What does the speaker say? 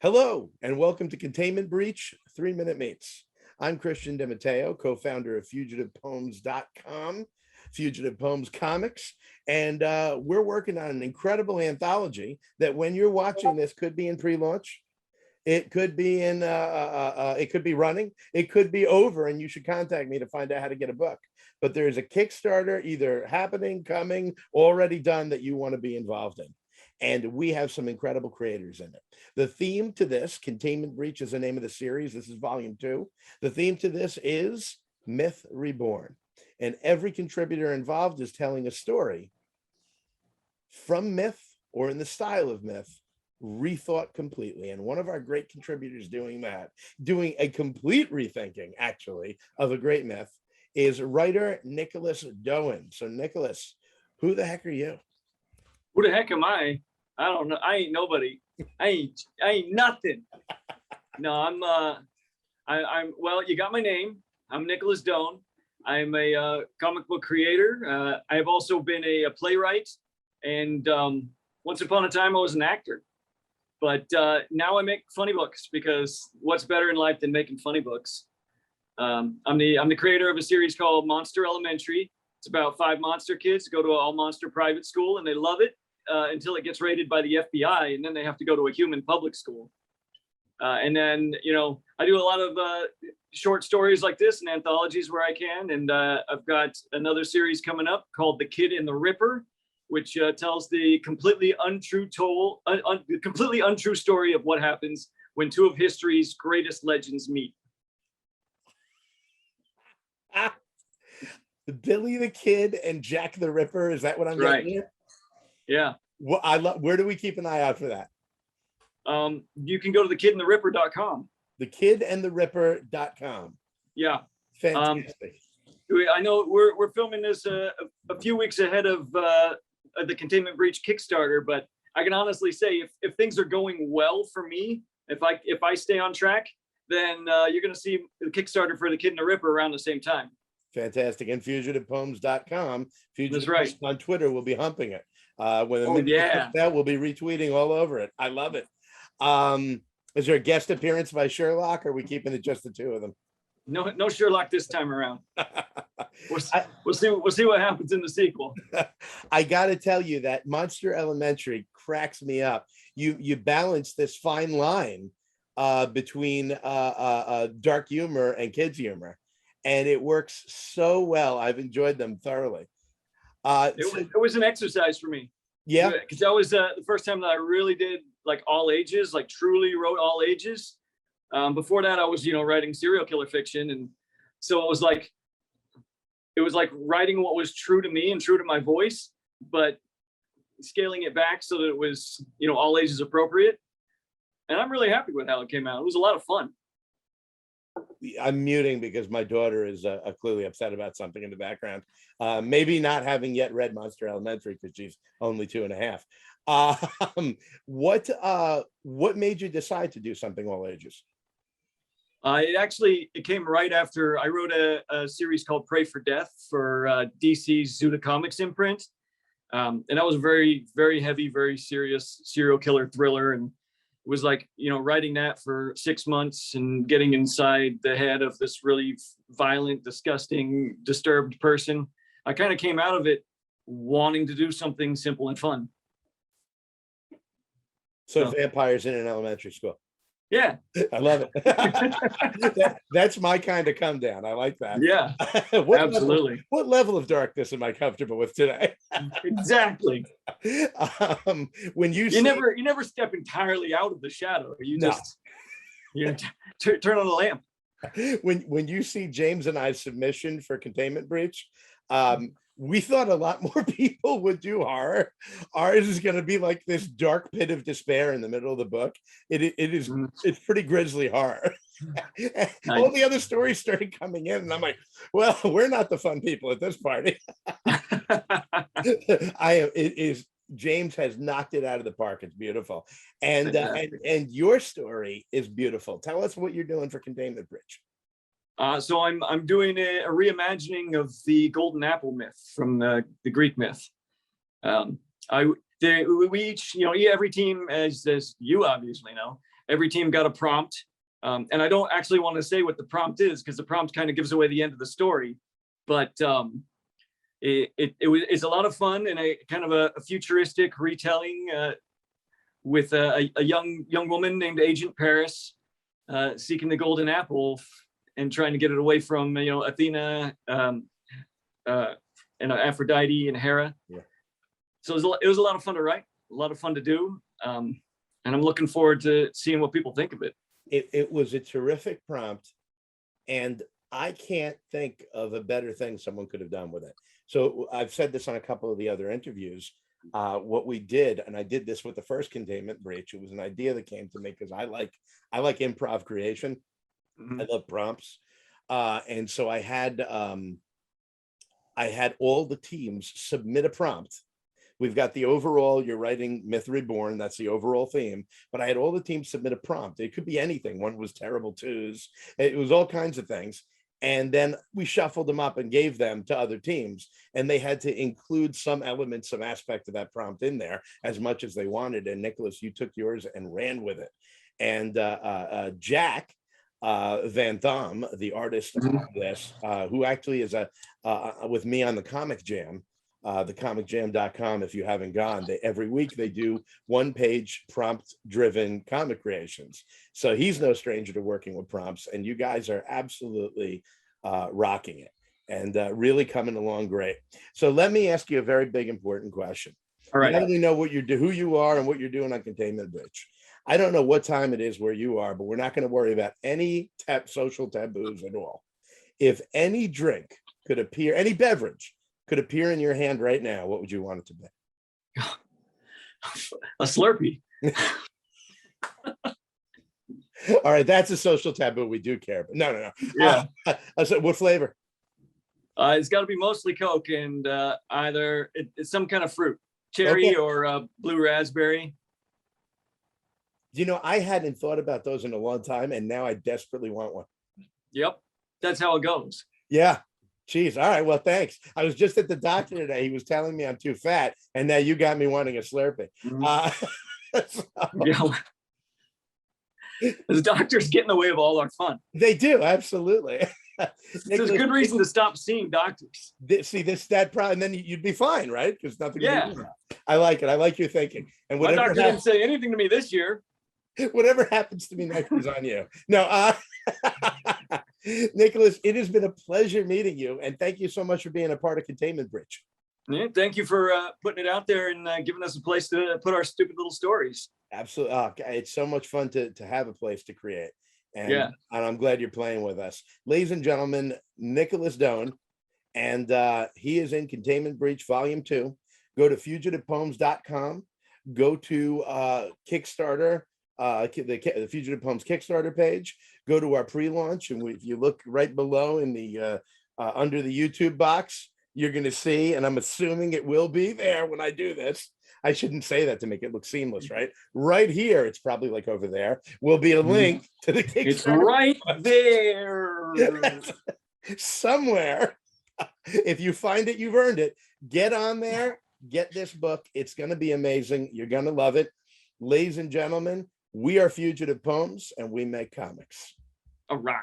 Hello, and welcome to Containment Breach 3-Minute Mates. I'm Christian DeMatteo, co-founder of FugitivePoems.com, Fugitive Poems Comics, and we're working on an incredible anthology that when you're watching this could be in pre-launch. It could be in, it could be running, it could be over, and you should contact me to find out how to get a book. But there's a Kickstarter either happening, coming, already done that you want to be involved in. And we have some incredible creators in it. The theme to this, Containment Breach is the name of the series. This is volume 2. The theme to this is Myth Reborn. And every contributor involved is telling a story from myth or in the style of myth, rethought completely. And one of our great contributors doing that, doing a complete rethinking actually of a great myth, is writer Nicholas Doan. So Nicholas, who the heck are you? Who the heck am I? I don't know. I ain't nobody. I ain't nothing. No, I'm well, you got my name. I'm Nicholas Doan. I'm a comic book creator. I've also been a playwright, and once upon a time I was an actor. But now I make funny books, because what's better in life than making funny books? I'm the creator of a series called Monster Elementary. It's about 5 monster kids go to an all-monster private school, and they love it until it gets raided by the FBI, and then they have to go to a human public school. And then, you know, I do a lot of short stories like this and anthologies where I can. And I've got another series coming up called The Kid and the Ripper, which tells the completely untrue story of what happens when 2 of history's greatest legends meet. Billy the Kid and Jack the Ripper. Is that what I'm getting here? Yeah. Well, I love. Where do we keep an eye out for that? You can go to thekidandtheripper.com. Thekidandtheripper.com. Yeah. Fantastic. I know we're filming this a few weeks ahead of the Containment Breach Kickstarter, but I can honestly say if things are going well for me, if I stay on track, then you're going to see the Kickstarter for The Kid and the Ripper around the same time. Fantastic. And FugitivePoems.com. That's right. On Twitter, we'll be humping it. When we'll be retweeting all over it. I love it. Is there a guest appearance by Sherlock, or are we keeping it just the 2 of them? No Sherlock this time around. We'll see what happens in the sequel. I got to tell you that Monster Elementary cracks me up. You balance this fine line between dark humor and kids humor, and it works so well. I've enjoyed them thoroughly. It was an exercise for me. Yeah, because that was the first time that I really did like all ages, like truly wrote all ages. Before that, I was writing serial killer fiction, and so it was like writing what was true to me and true to my voice, but scaling it back so that it was all ages appropriate. And I'm really happy with how it came out. It was a lot of fun. I'm muting because my daughter is clearly upset about something in the background. Maybe not having yet read Monster Elementary because she's only 2.5. What made you decide to do something all ages? It came right after I wrote a series called Pray for Death for DC's Zuda Comics imprint. And that was a very, very heavy, very serious serial killer thriller. And it was like, writing that for 6 months and getting inside the head of this really violent, disgusting, disturbed person. I kind of came out of it wanting to do something simple and fun. So vampires in an elementary school. Yeah. I love it. That's my kind of come down. I like that. Yeah, absolutely. What level of darkness am I comfortable with today? Exactly. When you never step entirely out of the shadow. You just turn on the lamp. When you see James and I's submission for Containment Breach, we thought a lot more people would do horror. Ours is going to be like this dark pit of despair in the middle of the book. It's pretty grisly horror. All the other stories started coming in, and I'm like, well, we're not the fun people at this party. James has knocked it out of the park. It's beautiful. And your story is beautiful. Tell us what you're doing for Containment Breach. So I'm doing a reimagining of the golden apple myth from the Greek myth. We each, every team, as you obviously know, every team got a prompt. And I don't actually want to say what the prompt is because the prompt kind of gives away the end of the story. But it's a lot of fun and a kind of a futuristic retelling with a young woman named Agent Paris seeking the golden apple and trying to get it away from Athena and Aphrodite and Hera. Yeah. So it was a lot of fun to write, a lot of fun to do, and I'm looking forward to seeing what people think of it. It was a terrific prompt, and I can't think of a better thing someone could have done with it. So I've said this on a couple of the other interviews. What we did, and I did this with the first Containment Breach, it was an idea that came to me because I like improv creation. Mm-hmm. I love prompts. And so I had all the teams submit a prompt. We've got the overall, you're writing Myth Reborn, that's the overall theme, but I had all the teams submit a prompt. It could be anything. One was Terrible Twos. It was all kinds of things. And then we shuffled them up and gave them to other teams, and they had to include some element, some aspect of that prompt in there as much as they wanted. And Nicholas, you took yours and ran with it. And Jack Van Thom, the artist of this, who actually is with me on the Comic Jam, thecomicjam.com. If you haven't gone, every week they do one-page prompt-driven comic creations. So he's no stranger to working with prompts, and you guys are absolutely rocking it and really coming along great. So let me ask you a very big, important question. All right. Now that we know what who you are and what you're doing on Containment Breach, I don't know what time it is where you are, but we're not going to worry about any social taboos at all. If any drink could appear, any beverage could appear in your hand right now, what would you want it to be? A Slurpee. All right, that's a social taboo. We do care, but no. Yeah. So what flavor? It's got to be mostly Coke and either it's some kind of fruit, cherry or blue raspberry. I hadn't thought about those in a long time, and now I desperately want one. Yep, that's how it goes. Yeah. Geez. All right. Well, thanks. I was just at the doctor today. He was telling me I'm too fat, and now you got me wanting a Slurpee. Yeah. The doctors get in the way of all our fun. They do. Absolutely. There's a good reason to stop seeing doctors. That problem, and then you'd be fine, right? Because nothing. Yeah. I like it. I like your thinking. And my doctor didn't say anything to me this year. Whatever happens to me next is on you. No. Nicholas, it has been a pleasure meeting you, and thank you so much for being a part of Containment Breach. Yeah, thank you for putting it out there and giving us a place to put our stupid little stories. Absolutely. It's so much fun to have a place to create. And I'm glad you're playing with us. Ladies and gentlemen, Nicholas Doan, and he is in Containment Breach Volume 2. Go to fugitivepoems.com. Go to Kickstarter, the Fugitive Poems Kickstarter page. Go to our pre-launch, and if you look right below in the under the YouTube box, you're going to see, and I'm assuming it will be there when I do this. I shouldn't say that to make it look seamless, right? Right here, it's probably like over there, will be a link to the Kickstarter. It's right there. Somewhere. If you find it, you've earned it. Get on there, get this book. It's going to be amazing. You're going to love it. Ladies and gentlemen, we are Fugitive Poems, and we make comics. All right.